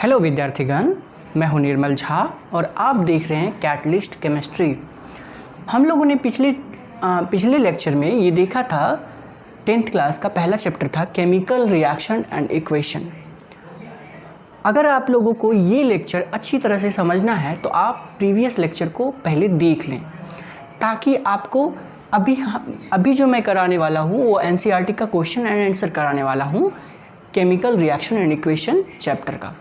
Hello विद्यार्थीगण, मैं हूं निर्मल झा और आप देख रहे हैं कैटलिस्ट केमिस्ट्री। हम लोगों ने पिछले लेक्चर में ये देखा था 10th क्लास का पहला चैप्टर था केमिकल रिएक्शन एंड इक्वेशन। अगर आप लोगों को ये लेक्चर अच्छी तरह से समझना है तो आप प्रीवियस लेक्चर को पहले देख लें, ताकि आपको अभी जो मैं कराने वाला हूँ वो NCERT का क्वेश्चन एंड आंसर कराने वाला हूँ chemical reaction and equation chapter का।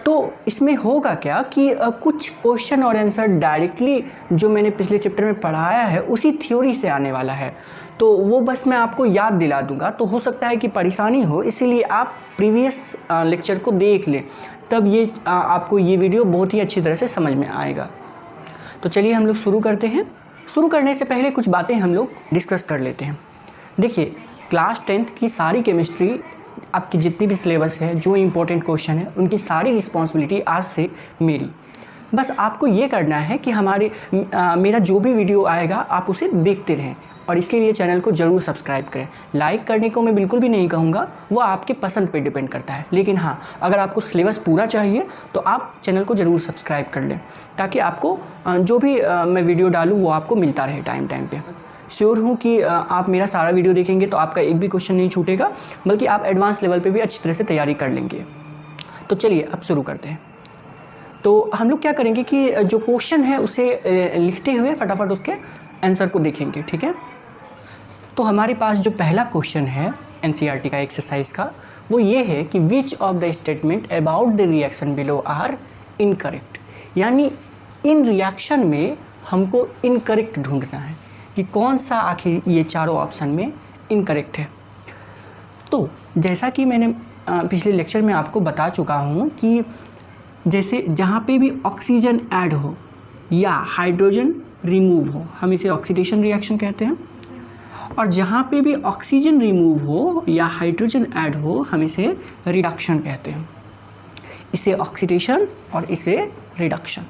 तो इसमें होगा क्या कि कुछ क्वेश्चन और आंसर डायरेक्टली जो मैंने पिछले चैप्टर में पढ़ाया है उसी थ्योरी से आने वाला है, तो वो बस मैं आपको याद दिला दूंगा। तो हो सकता है कि परेशानी हो, इसीलिए आप प्रीवियस लेक्चर को देख लें, तब ये आपको ये वीडियो बहुत ही अच्छी तरह से समझ में आएगा। तो चलिए हम लोग शुरू करते हैं। शुरू करने से पहले कुछ बातें हम लोग डिस्कस कर लेते हैं। देखिए, क्लास 10th की सारी केमिस्ट्री, आपकी जितनी भी सिलेबस है, जो इम्पोर्टेंट क्वेश्चन है, उनकी सारी रिस्पॉन्सिबिलिटी आज से मेरी। बस आपको ये करना है कि मेरा जो भी वीडियो आएगा आप उसे देखते रहें, और इसके लिए चैनल को ज़रूर सब्सक्राइब करें। लाइक करने को मैं बिल्कुल भी नहीं कहूँगा, वो आपके पसंद पे डिपेंड करता है, लेकिन हाँ, अगर आपको सिलेबस पूरा चाहिए तो आप चैनल को ज़रूर सब्सक्राइब कर लें, ताकि आपको जो भी मैं वीडियो डालूँ वो आपको मिलता रहे टाइम पे। श्योर हूँ कि आप मेरा सारा वीडियो देखेंगे तो आपका एक भी क्वेश्चन नहीं छूटेगा, बल्कि आप एडवांस लेवल पे भी अच्छी तरह से तैयारी कर लेंगे। तो चलिए अब शुरू करते हैं। तो हम लोग क्या करेंगे कि जो क्वेश्चन है उसे लिखते हुए फटाफट उसके आंसर को देखेंगे, ठीक है। तो हमारे पास जो पहला क्वेश्चन है NCERT का एक्सरसाइज का, वो ये है कि which of the statement about the reaction below are incorrect. यानी इन रिएक्शन में हमको इनकरेक्ट ढूंढना है कि कौन सा आखिर ये चारों ऑप्शन में इनकरेक्ट है। तो जैसा कि मैंने पिछले लेक्चर में आपको बता चुका हूँ कि जैसे जहाँ पे भी ऑक्सीजन ऐड हो या हाइड्रोजन रिमूव हो, हम इसे ऑक्सीडेशन रिएक्शन कहते हैं, और जहाँ पे भी ऑक्सीजन रिमूव हो या हाइड्रोजन ऐड हो, हम इसे रिडक्शन कहते हैं। इसे ऑक्सीडेशन और इसे रिडक्शन।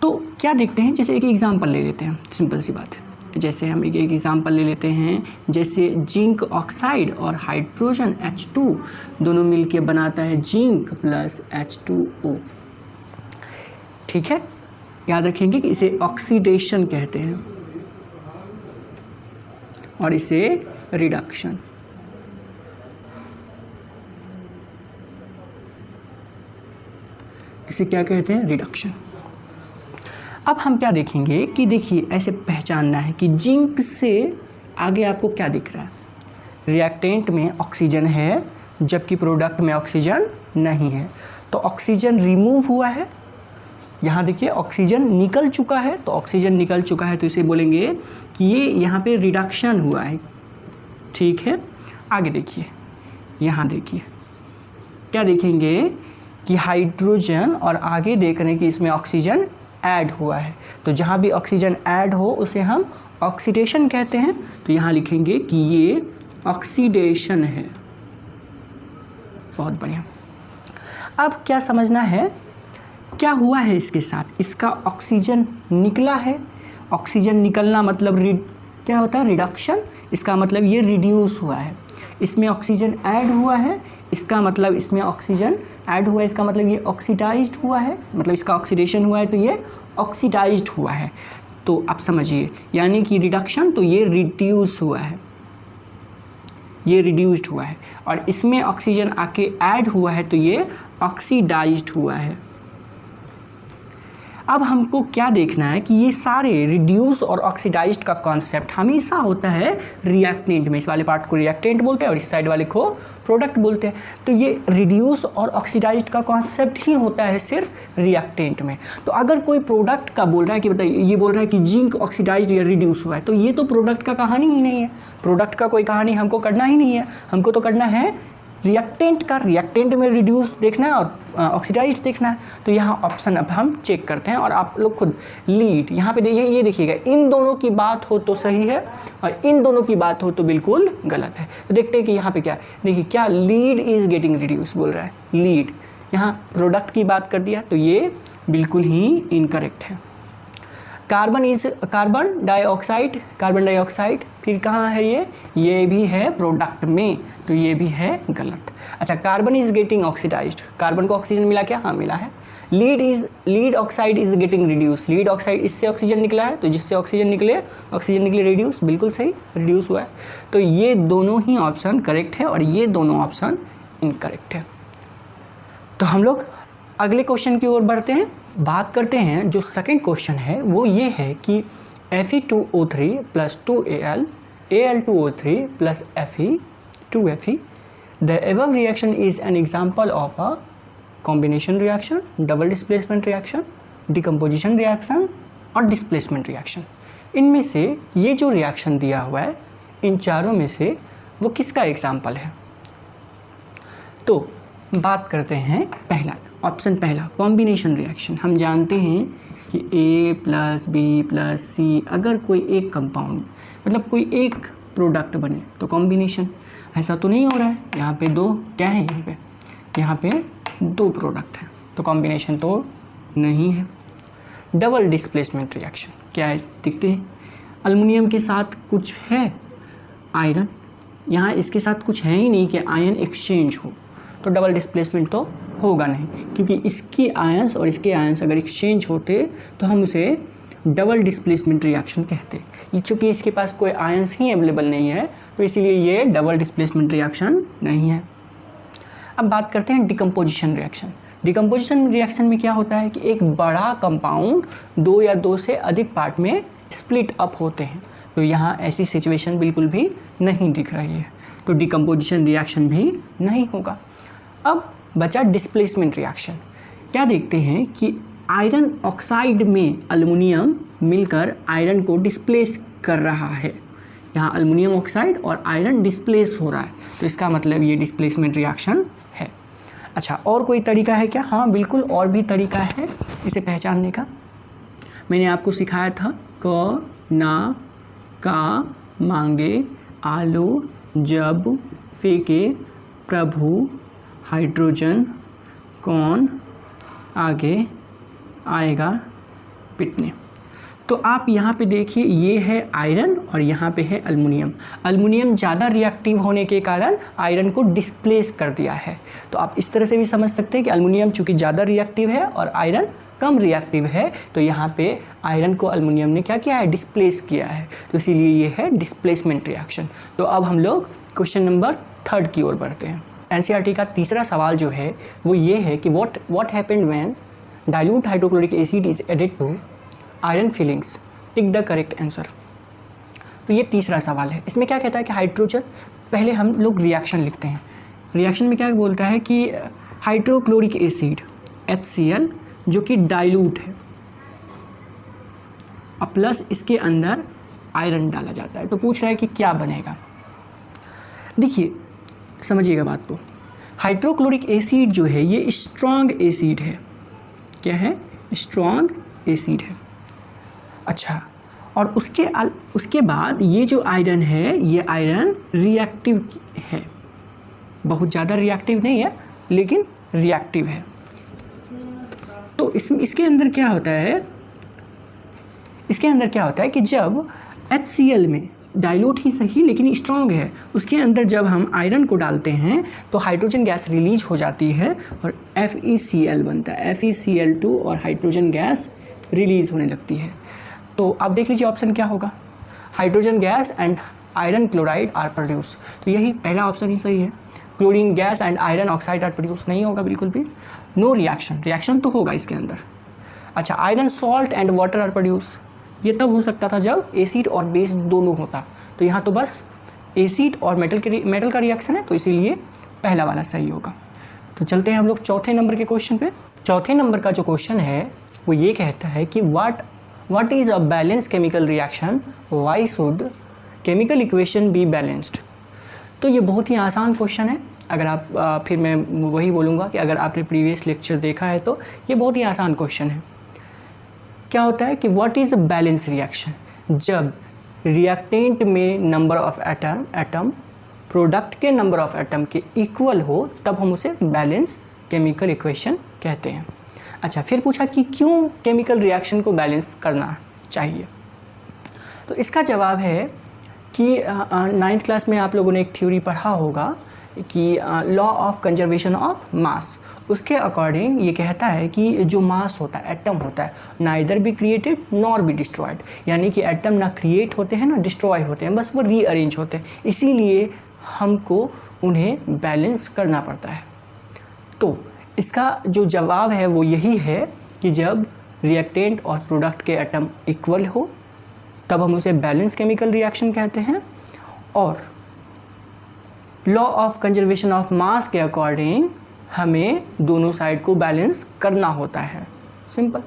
तो क्या देखते हैं, जैसे एक एग्जांपल ले लेते हैं, सिंपल सी बात है। जैसे हम एक एग्जांपल ले लेते हैं, जैसे जिंक ऑक्साइड और हाइड्रोजन H2 दोनों मिलके बनाता है जिंक प्लस H2O, ठीक है। याद रखेंगे कि इसे ऑक्सीडेशन कहते हैं और इसे रिडक्शन। इसे क्या कहते हैं? रिडक्शन। अब हम क्या देखेंगे कि देखिए, ऐसे पहचानना है कि जिंक से आगे आपको क्या दिख रहा है। रिएक्टेंट में ऑक्सीजन है, जबकि प्रोडक्ट में ऑक्सीजन नहीं है, तो ऑक्सीजन रिमूव हुआ है। यहाँ देखिए ऑक्सीजन निकल चुका है, तो ऑक्सीजन निकल चुका है तो इसे बोलेंगे कि ये यहाँ पे रिडक्शन हुआ है, ठीक है। आगे देखिए, यहाँ देखिए क्या देखेंगे कि हाइड्रोजन, और आगे देख रहे हैं कि इसमें ऑक्सीजन ऐड हुआ है, तो जहाँ भी ऑक्सीजन ऐड हो उसे हम ऑक्सीडेशन कहते हैं। तो यहाँ लिखेंगे कि ये ऑक्सीडेशन है। बहुत बढ़िया। अब क्या समझना है, क्या हुआ है इसके साथ? इसका ऑक्सीजन निकला है। ऑक्सीजन निकलना मतलब क्या होता है? रिडक्शन। इसका मतलब ये रिड्यूस हुआ है। इसमें ऑक्सीजन ऐड हुआ है, इसका मतलब इसमें ऑक्सीजन ऐड हुआ है, इसका मतलब ये ऑक्सीडाइज्ड हुआ है, मतलब इसका ऑक्सीडेशन हुआ है तो ये ऑक्सीडाइज्ड हुआ है। तो आप समझिए, यानी कि रिडक्शन तो ये रिड्यूस हुआ है, ये रिड्यूस्ड हुआ है, और इसमें ऑक्सीजन आके ऐड हुआ है तो ये ऑक्सीडाइज्ड हुआ है। अब हमको क्या देखना है कि ये सारे रिड्यूस और ऑक्सीडाइज्ड का कॉन्सेप्ट हमेशा होता है रिएक्टेंट में। इस वाले पार्ट को रिएक्टेंट बोलते हैं और इस साइड वाले को प्रोडक्ट बोलते हैं। तो ये रिड्यूस और ऑक्सीडाइज्ड का कॉन्सेप्ट ही होता है सिर्फ रिएक्टेंट में। तो अगर कोई प्रोडक्ट का बोल रहा है कि बताइए, ये बोल रहा है कि जिंक ऑक्सीडाइज्ड या रिड्यूस हुआ है, तो ये तो प्रोडक्ट का कहानी ही नहीं है। प्रोडक्ट का कोई कहानी हमको करना ही नहीं है, हमको तो करना है रिएक्टेंट का। रिएक्टेंट में रिड्यूस देखना है और ऑक्सीडाइज्ड देखना है। तो यहाँ ऑप्शन अब हम चेक करते हैं, और आप लोग खुद लीड यहाँ पे देखिए, ये देखिएगा, इन दोनों की बात हो तो सही है और इन दोनों की बात हो तो बिल्कुल गलत है। तो देखते हैं कि यहाँ पे क्या है। देखिए, क्या लीड इज गेटिंग रिड्यूस बोल रहा है, लीड। यहाँ प्रोडक्ट की बात कर दिया तो ये बिल्कुल ही इनकरेक्ट है। कार्बन डाइऑक्साइड फिर कहाँ है ये भी है प्रोडक्ट में, तो ये भी है गलत। अच्छा, carbon is getting oxidised, carbon को ऑक्सीजन मिला क्या? हाँ मिला है। Lead oxide is getting reduce, lead oxide इससे ऑक्सीजन निकला है, तो जिससे ऑक्सीजन निकले रिड्यूस, बिल्कुल सही, रिड्यूस हुआ है। तो ये दोनों ही ऑप्शन करेक्ट है और ये दोनों ऑप्शन इनकरेक्ट है। तो हम लोग अगले क्वेश्चन की ओर बढ़ते हैं, बात करते हैं। जो सेकंड क्वेश्चन है वो ये है कि Fe2O3 plus 2Al, Al2O3 plus Fe 2Fe, the above reaction is an example of a combination reaction, double displacement reaction, decomposition reaction और displacement reaction। इनमें से ये जो रिएक्शन दिया हुआ है इन चारों में से वो किसका एग्जाम्पल है? तो बात करते हैं पहला, ऑप्शन पहला कॉम्बिनेशन रिएक्शन। हम जानते हैं कि A प्लस बी प्लस सी, अगर कोई एक कंपाउंड मतलब कोई एक प्रोडक्ट बने तो कॉम्बिनेशन। ऐसा तो नहीं हो रहा है, यहाँ पे दो क्या है, यहाँ पे दो प्रोडक्ट हैं, तो कॉम्बिनेशन तो नहीं है। डबल डिस्प्लेसमेंट रिएक्शन क्या है, दिखते हैं अल्युमिनियम के साथ कुछ है आयरन, यहाँ इसके साथ कुछ है ही नहीं कि आयन एक्सचेंज हो, तो डबल डिस्प्लेसमेंट तो होगा नहीं, क्योंकि इसके आयंस और इसके आयंस अगर एक्सचेंज होते तो हम उसे डबल डिस्प्लेसमेंट रिएक्शन कहते। चूँकि इसके पास कोई आयंस ही अवेलेबल नहीं है तो इसीलिए ये डबल डिस्प्लेसमेंट रिएक्शन नहीं है। अब बात करते हैं डिकम्पोजिशन रिएक्शन। डिकम्पोजिशन रिएक्शन में क्या होता है कि एक बड़ा कंपाउंड दो या दो से अधिक पार्ट में स्प्लिट अप होते हैं, तो यहाँ ऐसी सिचुएशन बिल्कुल भी नहीं दिख रही है, तो डिकम्पोजिशन रिएक्शन भी नहीं होगा। अब बचा डिस्प्लेसमेंट रिएक्शन। क्या देखते हैं कि आयरन ऑक्साइड में अल्युमिनियम मिलकर आयरन को डिस्प्लेस कर रहा है, यहाँ अल्युमिनियम ऑक्साइड और आयरन डिस्प्लेस हो रहा है, तो इसका मतलब ये डिस्प्लेसमेंट रिएक्शन है। अच्छा, और कोई तरीका है क्या? हाँ बिल्कुल, और भी तरीका है इसे पहचानने का। मैंने आपको सिखाया था क ना का मांगे आलू जब फेंके प्रभु हाइड्रोजन कौन आगे आएगा पिटने। तो आप यहाँ पे देखिए, ये है आयरन और यहाँ पे है अल्युमिनियम। अल्युमिनियम ज़्यादा रिएक्टिव होने के कारण आयरन को डिस्प्लेस कर दिया है, तो आप इस तरह से भी समझ सकते हैं कि अल्युमिनियम चूँकि ज़्यादा रिएक्टिव है और आयरन कम रिएक्टिव है, तो यहाँ पे आयरन को अल्युमिनियम ने क्या किया है, डिस्प्लेस किया है, तो इसीलिए ये है डिस्प्लेसमेंट रिएक्शन। तो अब हम लोग क्वेश्चन नंबर 3 की ओर बढ़ते हैं। एनसीईआरटी का तीसरा सवाल जो है वो ये है कि what happened when dilute hydrochloric acid is added to iron filings, tick the correct answer. तो ये तीसरा सवाल है। इसमें क्या कहता है कि हाइड्रोजन, पहले हम लोग रिएक्शन लिखते हैं। रिएक्शन में क्या बोलता है कि हाइड्रोक्लोरिक एसिड HCl जो कि डाइल्यूट है और प्लस इसके अंदर आयरन डाला जाता है, तो पूछ रहा है कि क्या बनेगा। देखिए समझिएगा बात को, हाइड्रोक्लोरिक एसिड जो है ये स्ट्रॉन्ग एसिड है। क्या है? स्ट्रॉन्ग एसिड है। अच्छा, और उसके बाद ये जो आयरन है ये आयरन रिएक्टिव है, बहुत ज़्यादा रिएक्टिव नहीं है लेकिन रिएक्टिव है। तो इसके अंदर क्या होता है, इसके अंदर क्या होता है कि जब HCl में डाइल्यूट ही सही लेकिन स्ट्रॉन्ग है, उसके अंदर जब हम आयरन को डालते हैं तो हाइड्रोजन गैस रिलीज हो जाती है और FeCl बनता है, FeCl2 और हाइड्रोजन गैस रिलीज होने लगती है। तो आप देख लीजिए ऑप्शन क्या होगा, hydrogen gas and iron chloride are produce, तो यही पहला ऑप्शन ही सही है। Chlorine gas and iron oxide are produce नहीं होगा बिल्कुल भी, नो रिएक्शन, रिएक्शन तो होगा इसके अंदर। अच्छा, iron salt and water are produce, ये तब हो सकता था जब एसिड और बेस दोनों होता, तो यहाँ तो बस एसिड और मेटल का रिएक्शन है, तो इसीलिए पहला वाला सही होगा। तो चलते हैं हम लोग चौथे नंबर के क्वेश्चन पे। चौथे नंबर का जो क्वेश्चन है वो ये कहता है कि what is a balance chemical reaction, why should chemical equation be balanced. तो ये बहुत ही आसान क्वेश्चन है। अगर आप फिर मैं वही बोलूँगा कि अगर आपने प्रीवियस लेक्चर देखा है तो ये बहुत ही आसान क्वेश्चन है। क्या होता है कि what is a balance reaction, जब रिएक्टेंट में नंबर ऑफ एटम प्रोडक्ट के नंबर ऑफ एटम के इक्वल हो तब हम उसे बैलेंस केमिकल इक्वेशन कहते हैं। अच्छा, फिर पूछा कि क्यों केमिकल रिएक्शन को बैलेंस करना चाहिए। तो इसका जवाब है कि 9th क्लास में आप लोगों ने एक थ्योरी पढ़ा होगा कि law of conservation of mass, उसके अकॉर्डिंग ये कहता है कि जो मास होता है, एटम होता है, neither be created nor be destroyed, यानी कि एटम ना क्रिएट होते हैं ना डिस्ट्रॉय होते हैं, बस वो रीअरेंज होते हैं, इसीलिए हमको उन्हें बैलेंस करना पड़ता है। तो इसका जो जवाब है वो यही है कि जब रिएक्टेंट और प्रोडक्ट के एटम इक्वल हो तब हम उसे बैलेंस केमिकल रिएक्शन कहते हैं, और law of conservation of mass के अकॉर्डिंग हमें दोनों साइड को बैलेंस करना होता है। सिंपल।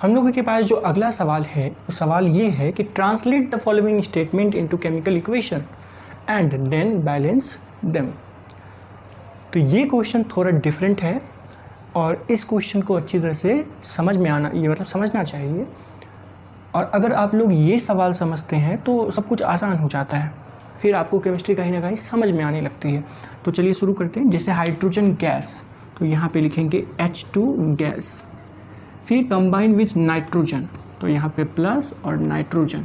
हम लोगों के पास जो अगला सवाल है वो सवाल ये है कि translate the following statement into chemical equation and then balance them. तो ये क्वेश्चन थोड़ा डिफरेंट है और इस क्वेश्चन को अच्छी तरह से समझ में आना, ये मतलब समझना चाहिए, और अगर आप लोग ये सवाल समझते हैं तो सब कुछ आसान हो जाता है, फिर आपको केमिस्ट्री कहीं ना कहीं समझ में आने लगती है। तो चलिए शुरू करते हैं। जैसे हाइड्रोजन गैस, तो यहाँ पे लिखेंगे H2 गैस, फिर कंबाइन विथ नाइट्रोजन, तो यहाँ पे प्लस और नाइट्रोजन,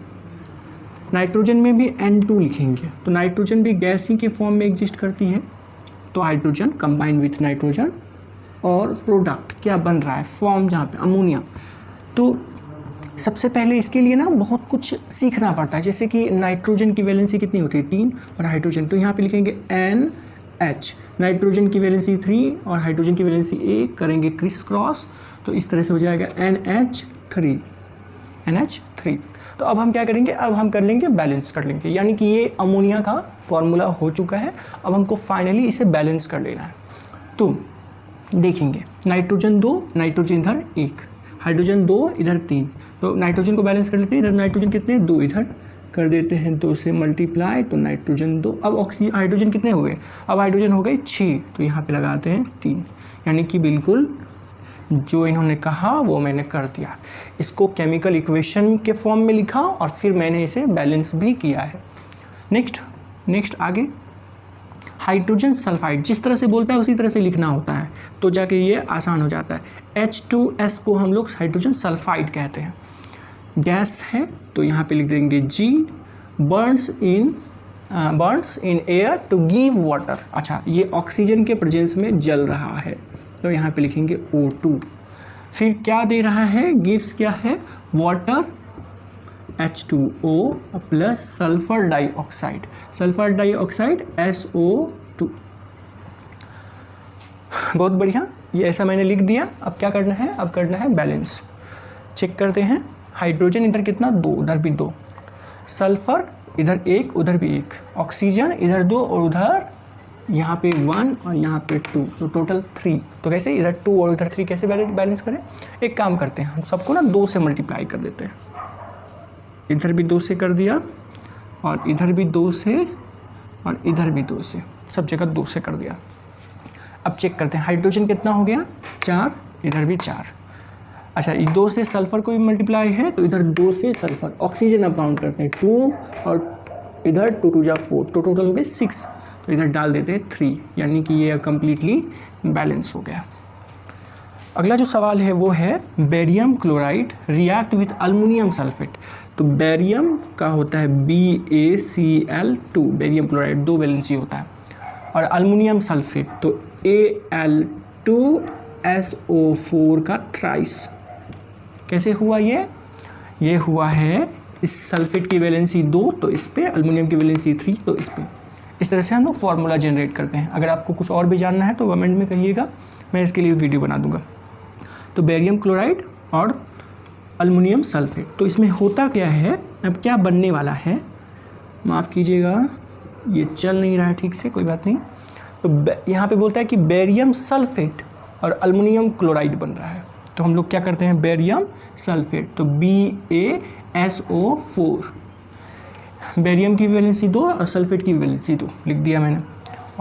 नाइट्रोजन में भी N2 लिखेंगे, तो नाइट्रोजन भी गैस ही के फॉर्म में एग्जिस्ट करती है, तो हाइड्रोजन कंबाइन विथ नाइट्रोजन, और प्रोडक्ट क्या बन रहा है, फॉर्म जहाँ पे अमोनिया। तो सबसे पहले इसके लिए ना बहुत कुछ सीखना पड़ता है, जैसे कि नाइट्रोजन की वैलेंसी कितनी होती है 3 और हाइड्रोजन, तो यहाँ पे लिखेंगे NH, नाइट्रोजन की वैलेंसी 3 और हाइड्रोजन की वैलेंसी 1, करेंगे क्रिस क्रॉस, तो इस तरह से हो जाएगा NH3। तो अब हम क्या करेंगे, अब हम कर लेंगे बैलेंस कर लेंगे, यानी कि ये अमोनिया का फॉर्मूला हो चुका है, अब हमको फाइनली इसे बैलेंस कर लेना है। तो देखेंगे नाइट्रोजन 2, नाइट्रोजन इधर 1, हाइड्रोजन 2 इधर 3, तो नाइट्रोजन को बैलेंस कर लेते हैं, इधर नाइट्रोजन कितने 2, इधर कर देते हैं 2 से मल्टीप्लाई, तो नाइट्रोजन 2, अब ऑक्सीजन हाइड्रोजन कितने हो गए, अब हाइड्रोजन हो गए 6, तो यहाँ पे लगाते हैं 3, यानी कि बिल्कुल जो इन्होंने कहा वो मैंने कर दिया, इसको केमिकल इक्वेशन के फॉर्म में लिखा और फिर मैंने इसे बैलेंस भी किया है। नेक्स्ट आगे हाइड्रोजन सल्फाइड, जिस तरह से बोलता है उसी तरह से लिखना होता है, तो जाके ये आसान हो जाता है। H2S को हम लोग हाइड्रोजन सल्फाइड कहते हैं, गैस है तो यहाँ पे लिख देंगे G, burns in air to give water, अच्छा ये ऑक्सीजन के प्रेजेंस में जल रहा है, तो यहाँ पे लिखेंगे O2, फिर क्या दे रहा है, गिव्स क्या है, water H2O plus sulphur dioxide SO2। बहुत बढ़िया, ये ऐसा मैंने लिख दिया। अब क्या करना है, अब करना है बैलेंस। चेक करते हैं, हाइड्रोजन इधर कितना 2, उधर भी 2, सल्फर इधर 1 उधर भी 1, ऑक्सीजन इधर 2 और उधर यहाँ पे 1 और यहाँ पे 2, तो टोटल 3। तो कैसे इधर 2 और उधर 3 कैसे बैलेंस करें, एक काम करते हैं, हम सबको ना 2 से मल्टीप्लाई कर देते हैं, इधर भी 2 से कर दिया और इधर भी 2 से और इधर भी 2 से, सब जगह 2 से कर दिया। अब चेक करते हैं, हाइड्रोजन कितना हो गया 4, इधर भी 4, अच्छा 2 से सल्फर को भी मल्टीप्लाई है, तो इधर 2 से सल्फर, ऑक्सीजन अब काउंट करते हैं 2 और इधर 2 2 जा 4, तो टोटल हो गए 6, तो इधर डाल देते हैं 3, यानी कि ये कम्प्लीटली बैलेंस हो गया। अगला जो सवाल है वो है barium chloride react with aluminium sulphate, तो बेरियम का होता है BaCl2, बेरियम क्लोराइड 2 वैलेंसी होता है, और अल्मुनियम सल्फेट तो Al2SO4 का थ्राइस। कैसे हुआ ये हुआ है, इस सल्फेट की वैलेंसी 2 तो इस पे, अल्मुनियम की वैलेंसी 3 तो इस पे, इस तरह से हम लोग फार्मूला जनरेट करते हैं। अगर आपको कुछ और भी जानना है तो कमेंट में कहिएगा, मैं इसके लिए वीडियो बना दूंगा। तो बेरियम क्लोराइड और अल्मुनियम सल्फेट, तो इसमें होता क्या है, अब क्या बनने वाला है, माफ़ कीजिएगा ये चल नहीं रहा है ठीक से, कोई बात नहीं। तो यहाँ पे बोलता है कि बेरियम सल्फेट और अल्मुनियम क्लोराइड बन रहा है, तो हम लोग क्या करते हैं, बेरियम सल्फेट तो BaSO4, बेरियम की वैलेंसी 2 और सल्फेट की वैलेंसी 2 लिख दिया मैंने,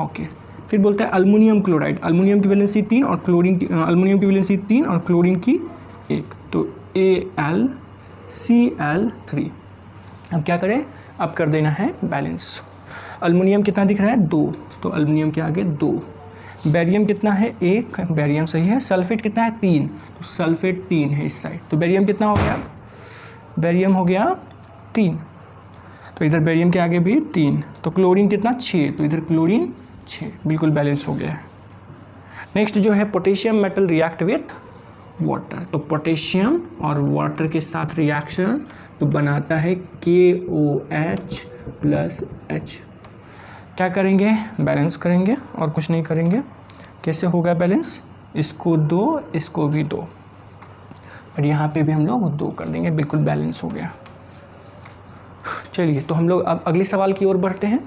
ओके। फिर बोलता है अल्मुनियम क्लोराइड, अल्मुनियम की वैलेंसी 3 और अल्मुनियम की वैलेंसी 3 और क्लोरीन की 1, तो AlCl3। अब क्या करें, अब कर देना है बैलेंस। अल्मुनियम कितना दिख रहा है 2, तो अल्मुनियम के आगे 2, बेरियम कितना है 1, बेरियम सही है, सल्फेट कितना है 3, तो सल्फेट 3 है इस साइड, तो बेरियम कितना हो गया, बेरियम हो गया 3। तो इधर बेरियम के आगे भी 3, तो क्लोरीन कितना 6, तो इधर क्लोरीन 6, बिल्कुल बैलेंस हो गया है। नेक्स्ट जो है potassium metal react with water, तो पोटेशियम और वाटर के साथ रिएक्शन तो बनाता है KOH प्लस H। क्या करेंगे, बैलेंस करेंगे और कुछ नहीं करेंगे। कैसे होगा बैलेंस, इसको 2 इसको भी 2 और यहाँ पे भी हम लोग 2 कर देंगे, बिल्कुल बैलेंस हो गया। चलिए तो हम लोग अब अगले सवाल की ओर बढ़ते हैं।